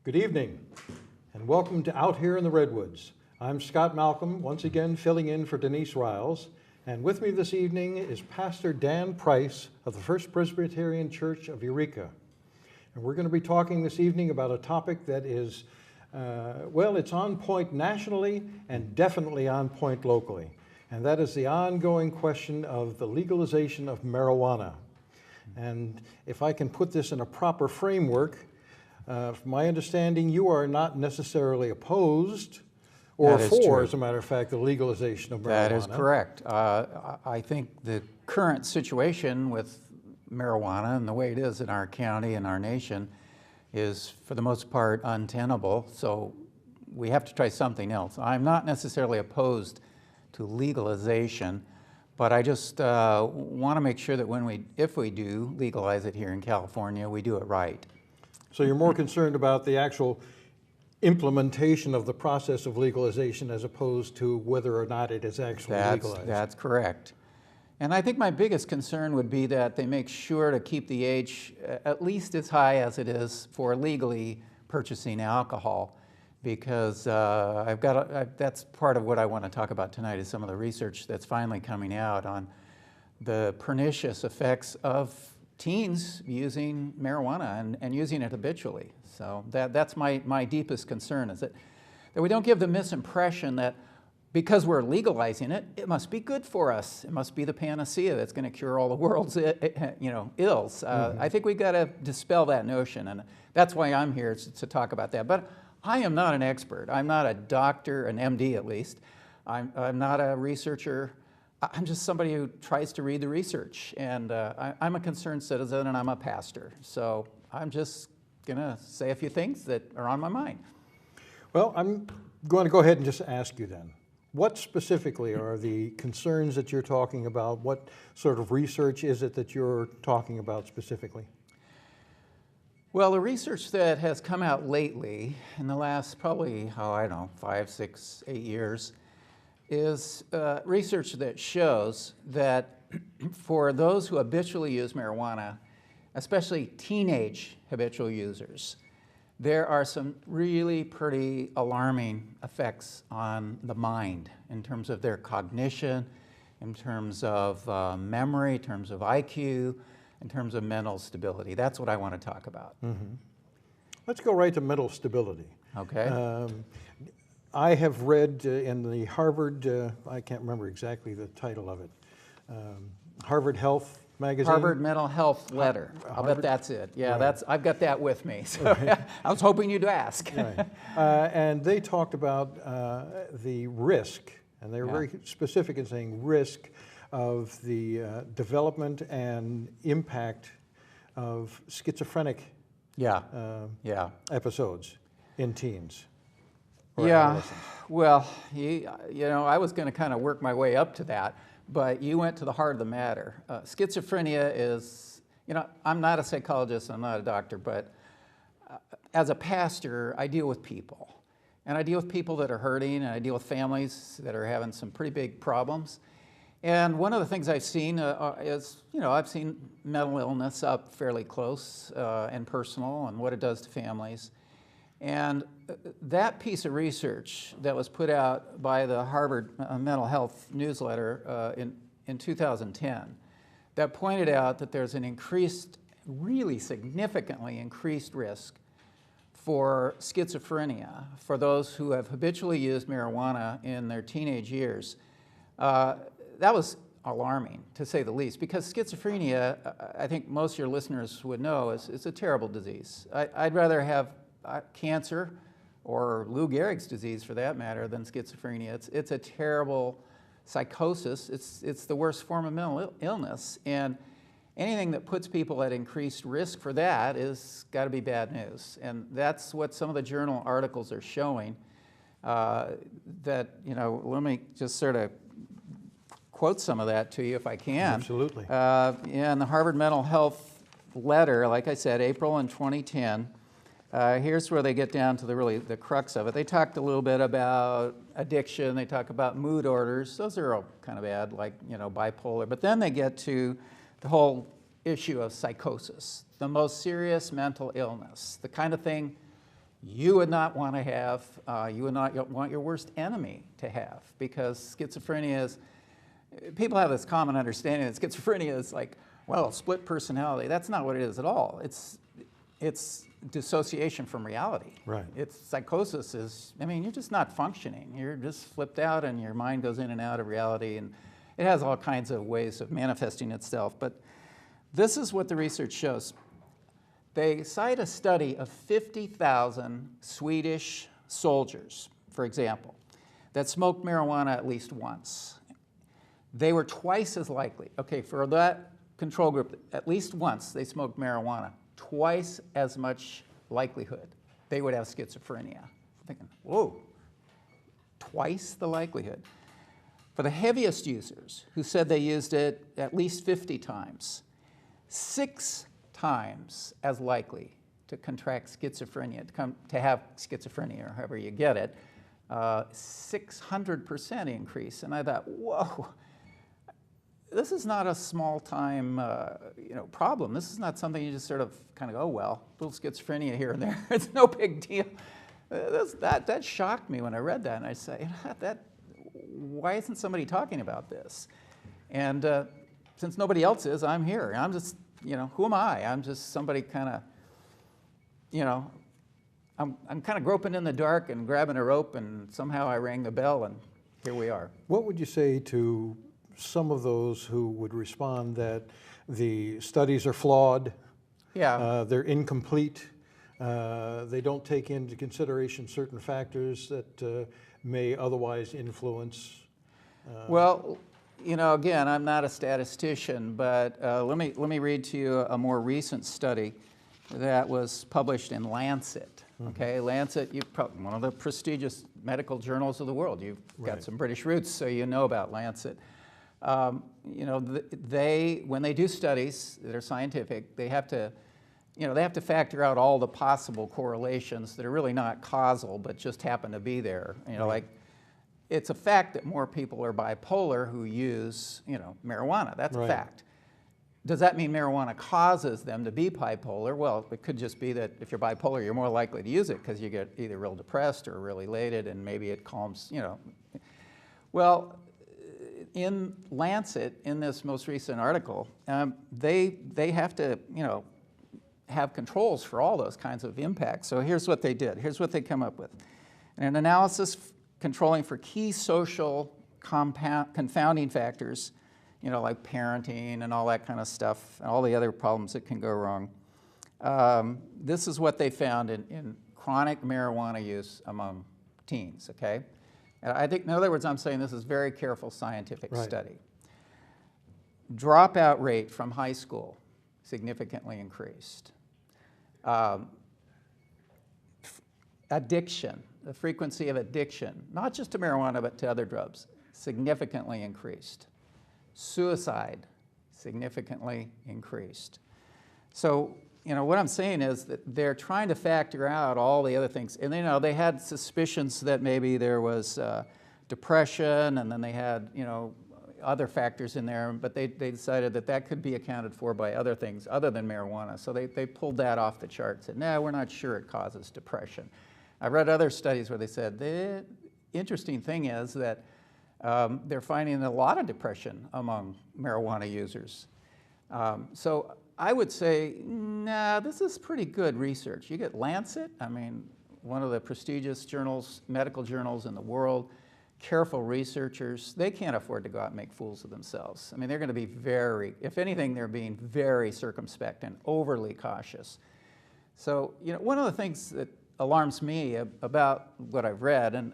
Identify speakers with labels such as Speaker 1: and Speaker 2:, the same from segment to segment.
Speaker 1: Good evening, and welcome to Out Here in the Redwoods. I'm Scott Malcolm, once again filling in for Denise Riles, and with me this evening is Pastor Dan Price of the First Presbyterian Church of Eureka. And we're going to be talking this evening about a topic that is, it's on point nationally and definitely on point locally, and that is the ongoing question of the legalization of marijuana. And if I can put this in a proper framework, from my understanding, you are not necessarily opposed or for, as a matter of fact, the legalization of marijuana.
Speaker 2: That is correct. I think the current situation with marijuana and the way it is in our county and our nation is, for the most part, untenable. So we have to try something else. I'm not necessarily opposed to legalization, but I just want to make sure that if we do legalize it here in California, we do it right.
Speaker 1: So you're more concerned about the actual implementation of the process of legalization as opposed to whether or not it is actually legalized.
Speaker 2: That's correct. And I think my biggest concern would be that they make sure to keep the age at least as high as it is for legally purchasing alcohol, because that's part of what I want to talk about tonight, is some of the research that's finally coming out on the pernicious effects of teens using marijuana and using it habitually. So that's my deepest concern, is that we don't give the misimpression that because we're legalizing it, it must be good for us. It must be the panacea that's going to cure all the world's ills. I think we've got to dispel that notion, and that's why I'm here, to talk about that. But I am not an expert. I'm not a doctor, an MD at least. I'm not a researcher. I'm just somebody who tries to read the research, and I'm a concerned citizen, and I'm a pastor. So I'm just going to say a few things that are on my mind.
Speaker 1: Well, I'm going to go ahead and just ask you then, what specifically are the concerns that you're talking about? What sort of research is it that you're talking about specifically?
Speaker 2: Well, the research that has come out lately in the last probably, 5, 6, 8 years, is research that shows that for those who habitually use marijuana, especially teenage habitual users, there are some really pretty alarming effects on the mind in terms of their cognition, in terms of memory, in terms of IQ, in terms of mental stability. That's what I want to talk about.
Speaker 1: Mm-hmm. Let's go right to mental stability.
Speaker 2: Okay.
Speaker 1: I have read in the Harvard, I can't remember exactly the title of it, Harvard Health magazine.
Speaker 2: Harvard Mental Health Letter. I'll bet that's it. Yeah, right. I've got that with me. So I was hoping you'd ask.
Speaker 1: Right. And they talked about the risk, and they were very specific in saying risk of the development and impact of schizophrenic episodes in teens.
Speaker 2: Well, I was going to kind of work my way up to that, but you went to the heart of the matter. Schizophrenia is, I'm not a psychologist, I'm not a doctor, but as a pastor, I deal with people. And I deal with people that are hurting, and I deal with families that are having some pretty big problems. And one of the things I've seen is, I've seen mental illness up fairly close and personal, and what it does to families. And that piece of research that was put out by the Harvard Mental Health newsletter in 2010, that pointed out that there's an really significantly increased risk for schizophrenia for those who have habitually used marijuana in their teenage years. That was alarming, to say the least, because schizophrenia, I think most of your listeners would know, is a terrible disease. I'd rather have cancer or Lou Gehrig's disease, for that matter, than schizophrenia. It's a terrible psychosis. It's the worst form of mental illness, and anything that puts people at increased risk for that is got to be bad news. And that's what some of the journal articles are showing. Let me just sort of quote some of that to you if I can.
Speaker 1: Absolutely.
Speaker 2: In the Harvard Mental Health letter, like I said, April in 2010. Here's where they get down to the crux of it. They talked a little bit about addiction. They talk about mood disorders. Those are all kind of bad, like bipolar. But then they get to the whole issue of psychosis, the most serious mental illness, the kind of thing you would not want to have, you would not want your worst enemy to have, because schizophrenia is, people have this common understanding that schizophrenia is like, well, split personality. That's not what it is at all. It's dissociation from reality.
Speaker 1: Right.
Speaker 2: It's psychosis is, I mean, you're just not functioning. You're just flipped out and your mind goes in and out of reality, and it has all kinds of ways of manifesting itself. But this is what the research shows. They cite a study of 50,000 Swedish soldiers, for example, that smoked marijuana at least once. They were twice as likely, okay, for that control group, at least once they smoked marijuana, twice as much likelihood they would have schizophrenia. I'm thinking, whoa, twice the likelihood. For the heaviest users, who said they used it at least 50 times, 6 times as likely to contract schizophrenia, to have schizophrenia, or however you get it, 600% increase. And I thought, whoa, this is not a small-time problem. This is not something you just sort of kind of go, oh, well, a little schizophrenia here and there. It's no big deal. That shocked me when I read that, and I said, why isn't somebody talking about this? And since nobody else is, I'm here. I'm just, who am I? I'm just somebody kind of, I'm kind of groping in the dark and grabbing a rope, and somehow I rang the bell, and here we are.
Speaker 1: What would you say to some of those who would respond that the studies are flawed, they're incomplete, they don't take into consideration certain factors that may otherwise influence?
Speaker 2: Well, again, I'm not a statistician, but let me read to you a more recent study that was published in Lancet. Okay, Lancet, one of the prestigious medical journals of the world. You've got some British roots, so you know about Lancet. When they do studies that are scientific, they have to factor out all the possible correlations that are really not causal, but just happen to be there. Like, it's a fact that more people are bipolar who use, marijuana. That's a fact. Does that mean marijuana causes them to be bipolar? Well, it could just be that if you're bipolar, you're more likely to use it because you get either real depressed or really elated, and maybe it calms, Well, in Lancet, in this most recent article, they have to, have controls for all those kinds of impacts. So here's what they did. Here's what they come up with. An analysis controlling for key social confounding factors, like parenting and all that kind of stuff, and all the other problems that can go wrong. This is what they found in chronic marijuana use among teens, okay? And I think, in other words, I'm saying this is very careful scientific study. Dropout rate from high school significantly increased. Addiction, the frequency of addiction, not just to marijuana but to other drugs, significantly increased. Suicide, significantly increased. So, what I'm saying is that they're trying to factor out all the other things. And they had suspicions that maybe there was depression, and then they had, other factors in there, but they decided that could be accounted for by other things other than marijuana. So they pulled that off the chart, said, no, we're not sure it causes depression. I read other studies where they said the interesting thing is that they're finding a lot of depression among marijuana users. So I would say, nah, this is pretty good research. You get Lancet, one of the prestigious journals, medical journals in the world, careful researchers. They can't afford to go out and make fools of themselves. They're going to be if anything, they're being very circumspect and overly cautious. So, one of the things that alarms me about what I've read, and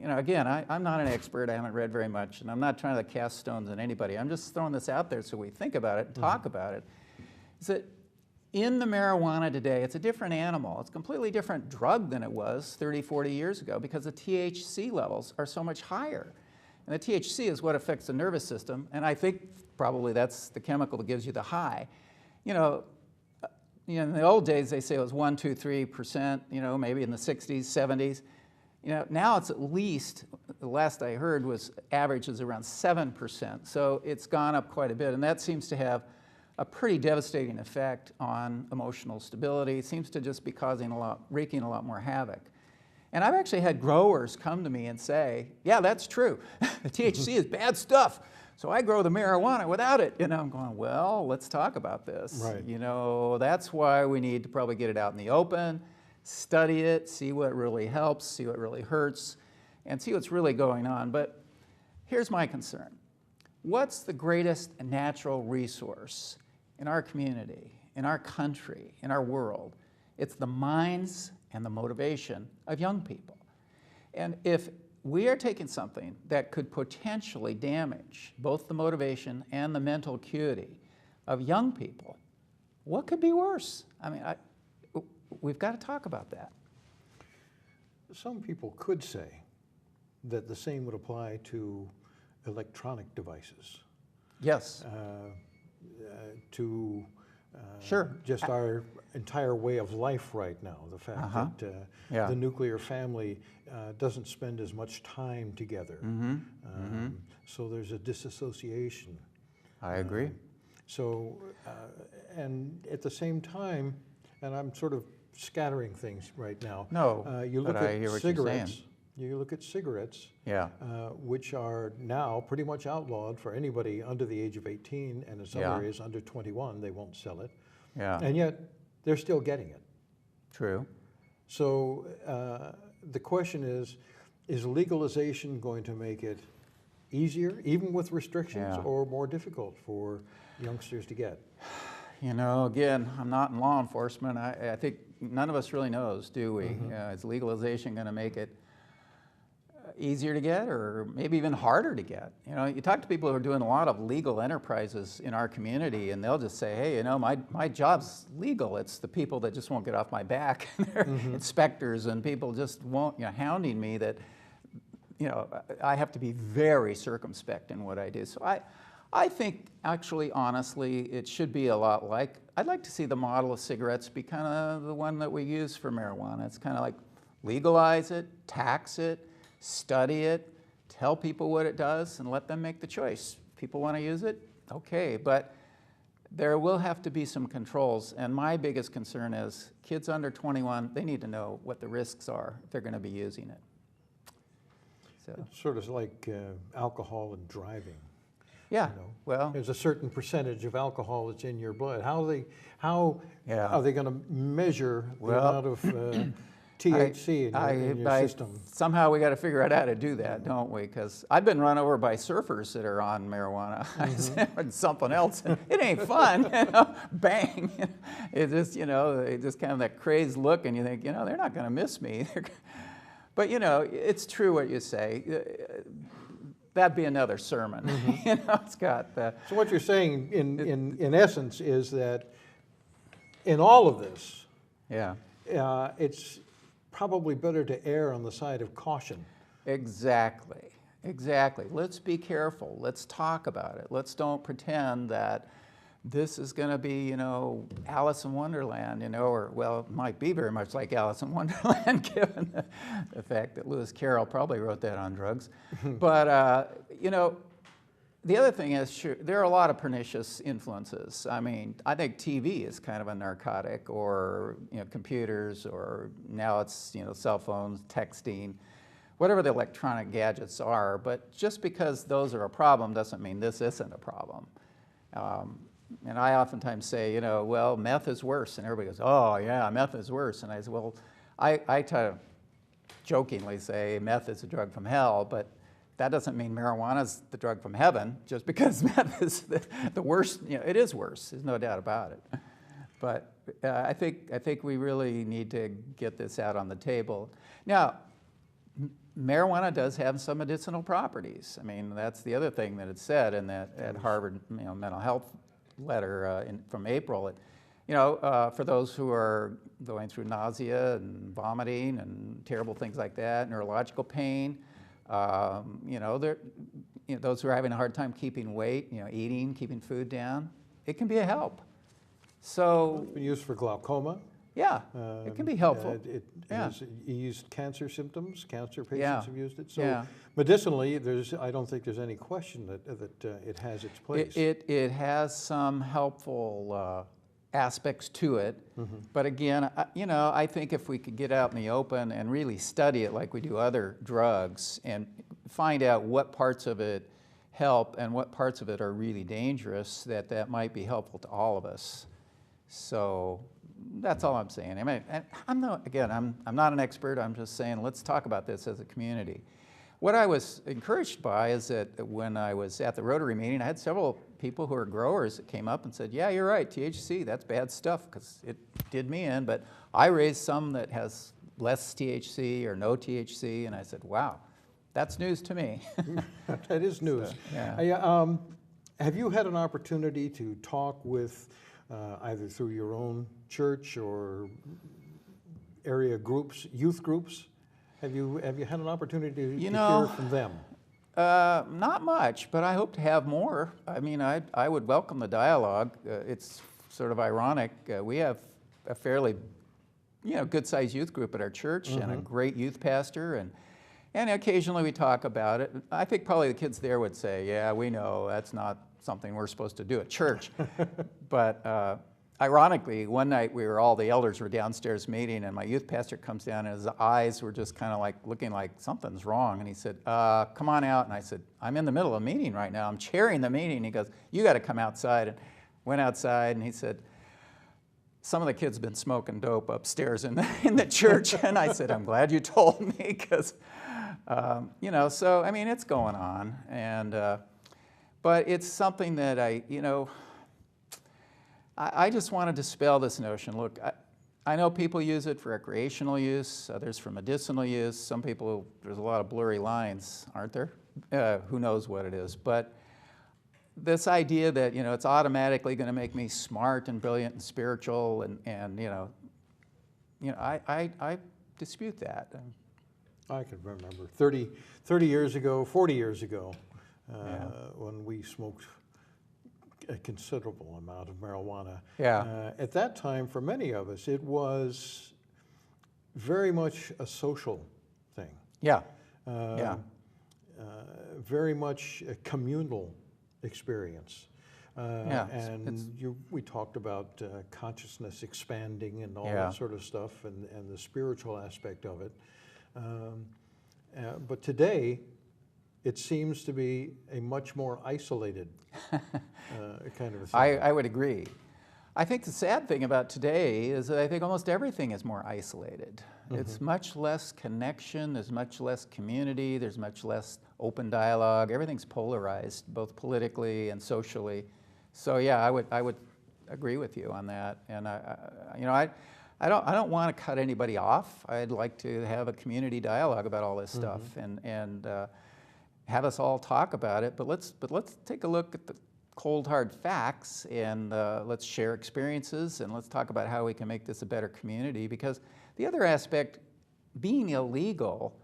Speaker 2: again, I'm not an expert, I haven't read very much, and I'm not trying to cast stones on anybody. I'm just throwing this out there so we think about it and talk about it, is that in the marijuana today, it's a different animal. It's a completely different drug than it was 30, 40 years ago because the THC levels are so much higher. And the THC is what affects the nervous system, and I think probably that's the chemical that gives you the high. In the old days, they say it was 1, 2, 3%, maybe in the 60s, 70s. Now it's at least, the last I heard was average is around 7%. So it's gone up quite a bit, and that seems to have a pretty devastating effect on emotional stability. It seems to just be wreaking a lot more havoc. And I've actually had growers come to me and say, yeah, that's true. The THC is bad stuff. So I grow the marijuana without it. I'm going, well, let's talk about this.
Speaker 1: Right.
Speaker 2: That's why we need to probably get it out in the open, study it, see what really helps, see what really hurts, and see what's really going on. But here's my concern. What's the greatest natural resource in our community, in our country, in our world? It's the minds and the motivation of young people. And if we are taking something that could potentially damage both the motivation and the mental acuity of young people, what could be worse? I mean, we've got to talk about that.
Speaker 1: Some people could say that the same would apply to electronic devices.
Speaker 2: Yes.
Speaker 1: To
Speaker 2: sure.
Speaker 1: just our entire way of life right now. The fact that the nuclear family doesn't spend as much time together. So there's a disassociation.
Speaker 2: I agree.
Speaker 1: And at the same time, and I'm sort of scattering things right now.
Speaker 2: No,
Speaker 1: you look
Speaker 2: but I hear
Speaker 1: at
Speaker 2: what you're
Speaker 1: cigarettes.
Speaker 2: saying.
Speaker 1: You look at cigarettes,
Speaker 2: Yeah.
Speaker 1: which are now pretty much outlawed for anybody under the age of 18, and in some areas under 21, they won't sell it.
Speaker 2: Yeah.
Speaker 1: And yet, they're still getting it.
Speaker 2: True.
Speaker 1: So the question is legalization going to make it easier, even with restrictions, or more difficult for youngsters to get?
Speaker 2: Again, I'm not in law enforcement. I think none of us really knows, do we? Is legalization going to make it easier to get or maybe even harder to get? You talk to people who are doing a lot of legal enterprises in our community, and they'll just say, hey, my job's legal. It's the people that just won't get off my back. They're inspectors, and people just won't, hounding me that, I have to be very circumspect in what I do. So I think, actually, honestly, it should be a lot like, I'd like to see the model of cigarettes be kind of the one that we use for marijuana. It's kind of like legalize it, tax it, study it, tell people what it does, and let them make the choice. People want to use it? Okay, but there will have to be some controls, and my biggest concern is kids under 21, they need to know what the risks are if they're going to be using it. So.
Speaker 1: It's sort of like alcohol and driving.
Speaker 2: Yeah, well,
Speaker 1: there's a certain percentage of alcohol that's in your blood. How are they going to measure the amount of THC in your system?
Speaker 2: Somehow we got to figure out how to do that, don't we? Because I've been run over by surfers that are on marijuana and something else. It ain't fun, Bang! It just, they just kind of that crazed look, and you think, they're not going to miss me. But it's true what you say. That'd be another sermon, Scott.
Speaker 1: So what you're saying, in essence, is that in all of this, it's probably better to err on the side of caution.
Speaker 2: Exactly. Let's be careful. Let's talk about it. Let's don't pretend that this is going to be, Alice in Wonderland, or, well, it might be very much like Alice in Wonderland, given the fact that Lewis Carroll probably wrote that on drugs. But, the other thing is, sure, there are a lot of pernicious influences. I mean, I think TV is kind of a narcotic, or, computers, or now it's, cell phones, texting, whatever the electronic gadgets are. But just because those are a problem doesn't mean this isn't a problem. And I oftentimes say, well, meth is worse. And everybody goes, oh, yeah, meth is worse. And I say, well, I try to jokingly say meth is a drug from hell, but that doesn't mean marijuana is the drug from heaven, just because meth is the worst. It is worse. There's no doubt about it. But I think we really need to get this out on the table. Now, marijuana does have some medicinal properties. I mean, that's the other thing that it said in that at Harvard mental health letter from April. For those who are going through nausea and vomiting and terrible things like that, neurological pain, those who are having a hard time keeping weight, eating, keeping food down, it can be a help. So
Speaker 1: It's been used for glaucoma.
Speaker 2: Yeah, it can be helpful.
Speaker 1: It
Speaker 2: Yeah.
Speaker 1: has eased cancer symptoms. Cancer patients
Speaker 2: Yeah.
Speaker 1: have used it. So
Speaker 2: Yeah.
Speaker 1: medicinally, I don't think there's any question that it has its place.
Speaker 2: It has some helpful aspects to it, but again, I think if we could get out in the open and really study it like we do other drugs and find out what parts of it help and what parts of it are really dangerous, that might be helpful to all of us. So that's all I'm saying. I mean, I'm not an expert. I'm just saying let's talk about this as a community. What I was encouraged by is that when I was at the Rotary meeting, I had several people who are growers that came up and said, yeah, you're right, THC, that's bad stuff, because it did me in, but I raised some that has less THC or no THC, and I said, wow, that's news to me.
Speaker 1: That is news.
Speaker 2: So, yeah.
Speaker 1: Have you had an opportunity to talk with either through your own church or area groups, youth groups? Have you had an opportunity to hear from them?
Speaker 2: Not much, but I hope to have more. I mean, I would welcome the dialogue. It's sort of ironic. We have a fairly, good-sized youth group at our church and a great youth pastor, and occasionally we talk about it. I think probably the kids there would say, yeah, we know that's not something we're supposed to do at church. But ironically, one night all the elders were downstairs meeting, and my youth pastor comes down, and his eyes were just kind of like looking like something's wrong. And he said, come on out. And I said, I'm in the middle of a meeting right now. I'm chairing the meeting. He goes, you got to come outside. And went outside, and he said, some of the kids have been smoking dope upstairs in the church. And I said, I'm glad you told me, because, so, I mean, it's going on. And, but it's something that I just want to dispel this notion. Look, I know people use it for recreational use, others for medicinal use. Some people, there's a lot of blurry lines, aren't there? Who knows what it is. But this idea that, it's automatically going to make me smart and brilliant and spiritual, and I dispute that.
Speaker 1: I can remember 30 years ago, 40 years ago, when we smoked a considerable amount of marijuana.
Speaker 2: Yeah.
Speaker 1: At that time, for many of us, it was very much a social thing.
Speaker 2: Yeah.
Speaker 1: Very much a communal experience. We talked about consciousness expanding and all that sort of stuff, and the spiritual aspect of it. But today, it seems to be a much more isolated kind of a thing.
Speaker 2: I would agree. I think the sad thing about today is that I think almost everything is more isolated. It's much less connection, there's much less community, there's much less open dialogue. Everything's polarized, both politically and socially. So yeah, I would agree with you on that. And I don't want to cut anybody off. I'd like to have a community dialogue about all this stuff and have us all talk about it. But let's take a look at the cold hard facts, and let's share experiences, and let's talk about how we can make this a better community. Because the other aspect, being illegal,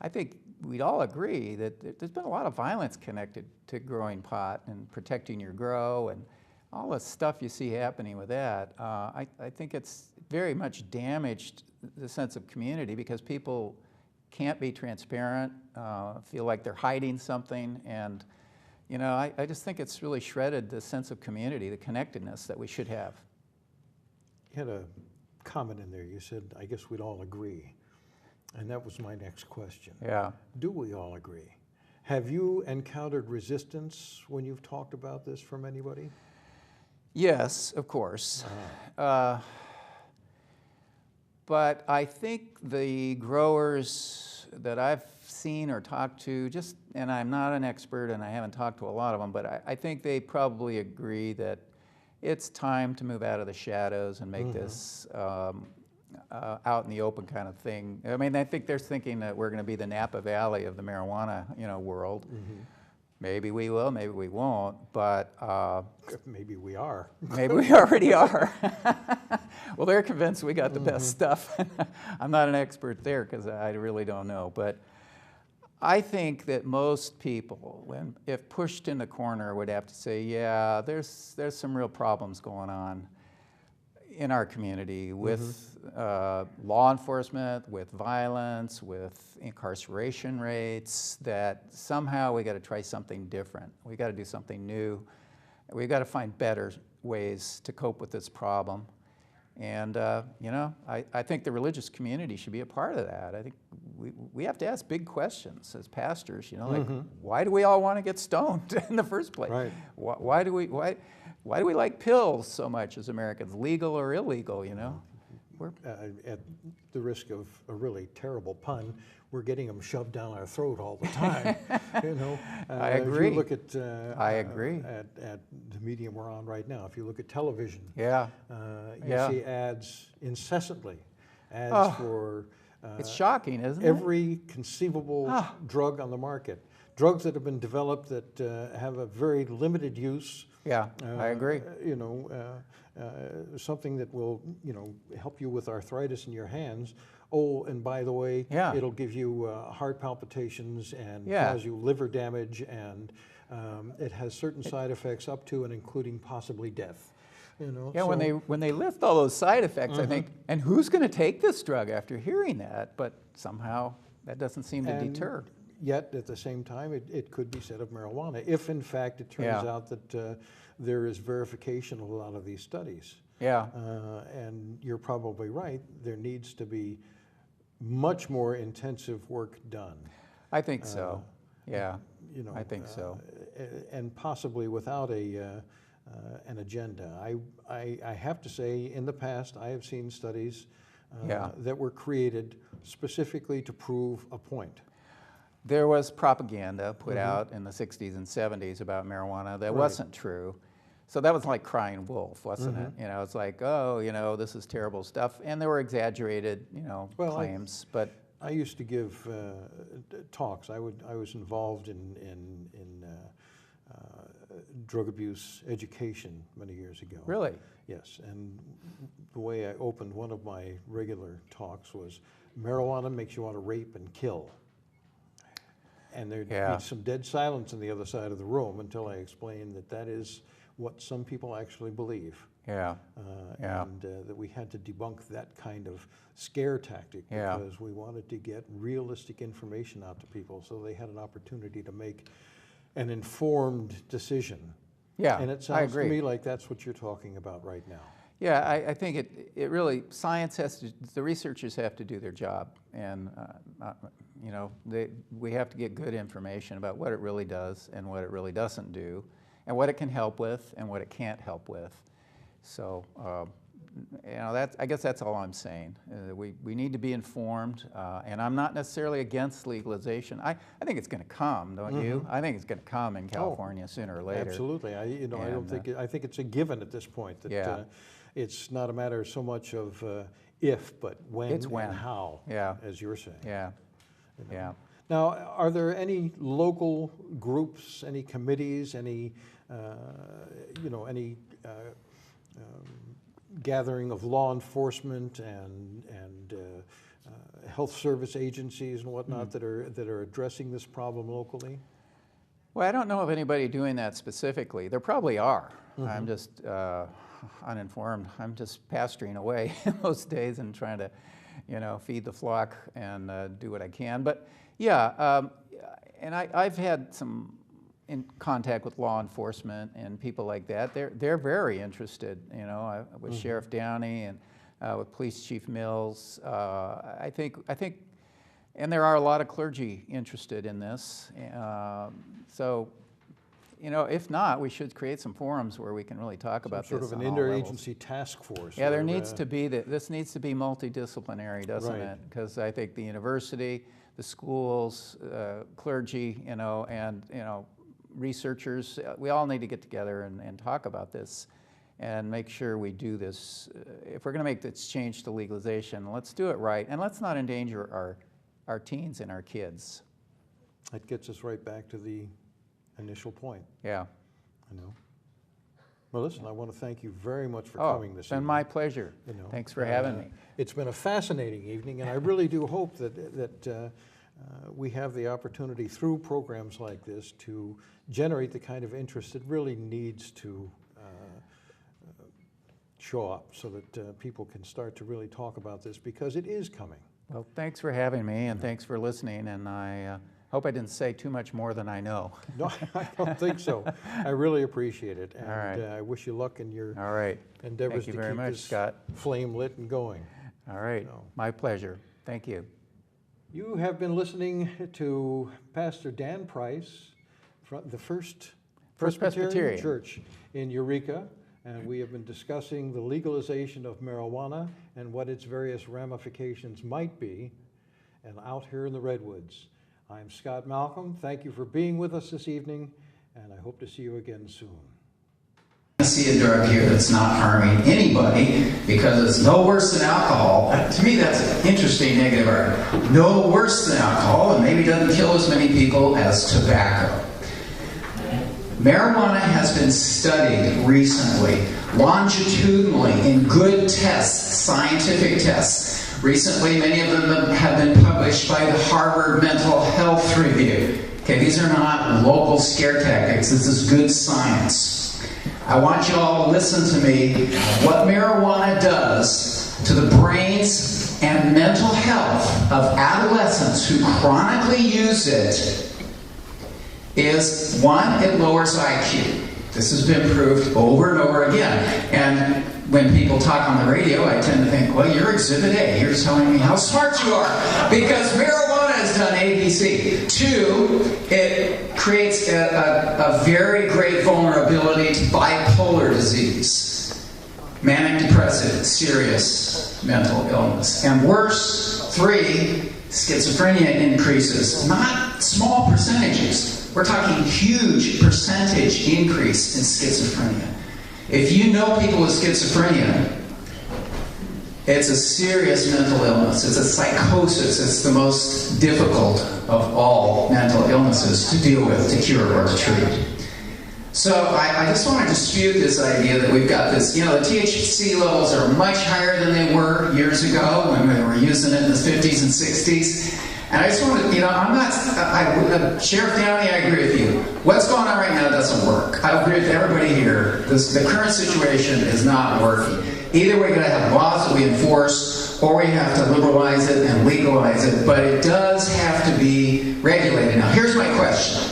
Speaker 2: I think we'd all agree that there's been a lot of violence connected to growing pot and protecting your grow and all the stuff you see happening with that. I think it's very much damaged the sense of community, because people can't be transparent, feel like they're hiding something, and I just think it's really shredded the sense of community, the connectedness that we should have.
Speaker 1: You had a comment in there. You said, I guess we'd all agree. And that was my next question.
Speaker 2: Yeah.
Speaker 1: Do we all agree? Have you encountered resistance when you've talked about this from anybody?
Speaker 2: Yes, of course. But I think the growers that I've seen or talked to, and I'm not an expert and I haven't talked to a lot of them, but I think they probably agree that it's time to move out of the shadows and make this out in the open kind of thing. I mean, I think they're thinking that we're going to be the Napa Valley of the marijuana, world. Maybe we will, maybe we won't, but
Speaker 1: maybe we are.
Speaker 2: Maybe we already are. Well, they're convinced we got the best stuff. I'm not an expert there because I really don't know, but I think that most people, if pushed in the corner, would have to say, yeah, there's some real problems going on. in our community with law enforcement, with violence, with incarceration rates, that somehow we got to try something different. We got to do something new. We got to find better ways to cope with this problem. And you know, I think the religious community should be a part of that. I think we have to ask big questions as pastors. You know, like why do we all want to get stoned in the first place?
Speaker 1: Right.
Speaker 2: Why do we like pills so much as Americans, legal or illegal? You know,
Speaker 1: At the risk of a really terrible pun, we're getting them shoved down our throat all the time. You know,
Speaker 2: I agree.
Speaker 1: If you look at
Speaker 2: I agree.
Speaker 1: At the medium we're on right now. If you look at television,
Speaker 2: Yeah.
Speaker 1: you see ads incessantly, ads for
Speaker 2: It's shocking, isn't it?
Speaker 1: every conceivable drug on the market. Drugs that have been developed that have a very limited use.
Speaker 2: Yeah, I agree.
Speaker 1: You know, something that will, you know, help you with arthritis in your hands. Oh, and by the way, it'll give you heart palpitations and cause you liver damage, and it has certain side effects up to and including possibly death. You know,
Speaker 2: Yeah,
Speaker 1: so,
Speaker 2: when they list all those side effects, I think, and who's going to take this drug after hearing that? But somehow that doesn't seem to deter.
Speaker 1: Yet, at the same time, it could be said of marijuana, if in fact it turns out that there is verification of a lot of these studies.
Speaker 2: Yeah.
Speaker 1: And you're probably right, there needs to be much more intensive work done.
Speaker 2: I think so. Yeah.
Speaker 1: You know,
Speaker 2: I think so.
Speaker 1: And possibly without an agenda. I have to say, in the past, I have seen studies that were created specifically to prove a point.
Speaker 2: There was propaganda put out in the 60s and 70s about marijuana that wasn't true. So that was like crying wolf, wasn't it? You know, it's like, oh, you know, this is terrible stuff. And there were exaggerated, you know, claims. But
Speaker 1: I used to give talks. I was involved in drug abuse education many years ago.
Speaker 2: really?
Speaker 1: Yes, and the way I opened one of my regular talks was, marijuana makes you want to rape and kill. And there'd be some dead silence on the other side of the room until I explained that that is what some people actually believe.
Speaker 2: Yeah.
Speaker 1: And that we had to debunk that kind of scare tactic because we wanted to get realistic information out to people so they had an opportunity to make an informed decision.
Speaker 2: Yeah,
Speaker 1: And it
Speaker 2: I
Speaker 1: sounds to
Speaker 2: agree.
Speaker 1: me like that's what you're talking about right now.
Speaker 2: Yeah, I think it really, science has to, the researchers have to do their job. And, you know, we have to get good information about what it really does and what it really doesn't do, and what it can help with and what it can't help with. So, you know, I guess that's all I'm saying. We need to be informed, and I'm not necessarily against legalization. I think it's going to come, don't you? I think it's going to come in California sooner or later.
Speaker 1: Absolutely. I don't think I think it's a given at this point that it's not a matter so much of if, but when,
Speaker 2: It's when.
Speaker 1: and how, as you're saying.
Speaker 2: Yeah, yeah.
Speaker 1: Now, are there any local groups, any committees, any gathering of law enforcement and health service agencies and whatnot that are addressing this problem locally?
Speaker 2: Well, I don't know of anybody doing that specifically. There probably are. I'm just uninformed. I'm just pastoring away most days and trying to, you know, feed the flock and do what I can. But yeah, and I've had some in contact with law enforcement and people like that. They're very interested, you know, with Sheriff Downey and with Police Chief Mills. I think, and there are a lot of clergy interested in this. So, you know, if not, we should create some forums where we can really talk about
Speaker 1: Sort
Speaker 2: this
Speaker 1: of an
Speaker 2: on all levels.
Speaker 1: interagency task force.
Speaker 2: Yeah, there
Speaker 1: or,
Speaker 2: needs to be this needs to be multidisciplinary, doesn't it? Because I think the university, the schools, clergy, you know, and you know, researchers, we all need to get together and talk about this and make sure we do this. If we're going to make this change to legalization, let's do it right, and let's not endanger our teens and our kids.
Speaker 1: That gets us right back to the initial point.
Speaker 2: Yeah.
Speaker 1: I know. Well, listen, I want to thank you very much for coming this
Speaker 2: it's been
Speaker 1: evening.
Speaker 2: my pleasure.
Speaker 1: You know,
Speaker 2: Thanks for having me.
Speaker 1: It's been a fascinating evening, and I really do hope that we have the opportunity through programs like this to generate the kind of interest that really needs to show up so that people can start to really talk about this, because it is coming.
Speaker 2: Well, thanks for having me, and thanks for listening, and I hope I didn't say too much more than I know.
Speaker 1: No, I don't think so. I really appreciate it, and
Speaker 2: All right.
Speaker 1: I wish you luck in your
Speaker 2: All right.
Speaker 1: endeavors
Speaker 2: Thank you
Speaker 1: to
Speaker 2: very
Speaker 1: keep
Speaker 2: much,
Speaker 1: this
Speaker 2: Scott.
Speaker 1: flame lit and going.
Speaker 2: All right.
Speaker 1: So.
Speaker 2: My pleasure. Thank you.
Speaker 1: You have been listening to Pastor Dan Price from the First Presbyterian Church in Eureka, and we have been discussing the legalization of marijuana and what its various ramifications might be, and out here in the Redwoods. I'm Scott Malcolm. Thank you for being with us this evening, and I hope to see you again soon.
Speaker 3: I see a drug here that's not harming anybody because it's no worse than alcohol. To me, that's an interesting negative argument. No worse than alcohol, and maybe doesn't kill as many people as tobacco. Marijuana has been studied recently, longitudinally, in good tests, scientific tests. Recently, many of them have been published by the Harvard Mental Health Review. Okay, these are not local scare tactics. This is good science. I want you all to listen to me. What marijuana does to the brains and mental health of adolescents who chronically use it is, one, it lowers IQ. This has been proved over and over again. And when people talk on the radio, I tend to think, well, you're Exhibit A. You're telling me how smart you are. Because marijuana has done ABC. Two, it creates a very great vulnerability to bipolar disease, manic depressive, serious mental illness. And worse, three, schizophrenia increases. Not small percentages. We're talking huge percentage increase in schizophrenia. If you know people with schizophrenia, it's a serious mental illness. It's a psychosis. It's the most difficult of all mental illnesses to deal with, to cure, or to treat. So I just want to dispute this idea that we've got this, the THC levels are much higher than they were years ago when we were using it in the 50s and 60s. And I just want to, Sheriff Downey, I agree with you. What's going on right now doesn't work. I agree with everybody here. The current situation is not working. Either we're going to have laws that we enforce, or we have to liberalize it and legalize it, but it does have to be regulated. Now, here's my question.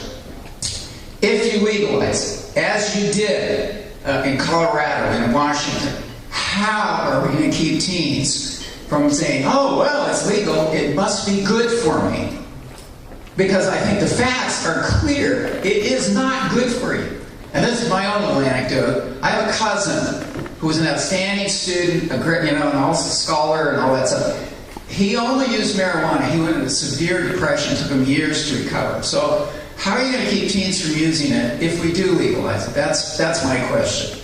Speaker 3: If you legalize it, as you did in Colorado and in Washington, how are we going to keep teens from saying, oh, well, it's legal, it must be good for me? Because I think the facts are clear. It is not good for you. And this is my own little anecdote. I have a cousin who was an outstanding student, and also a scholar and all that stuff. He only used marijuana. He went into severe depression. It took him years to recover. So how are you going to keep teens from using it if we do legalize it? That's my question.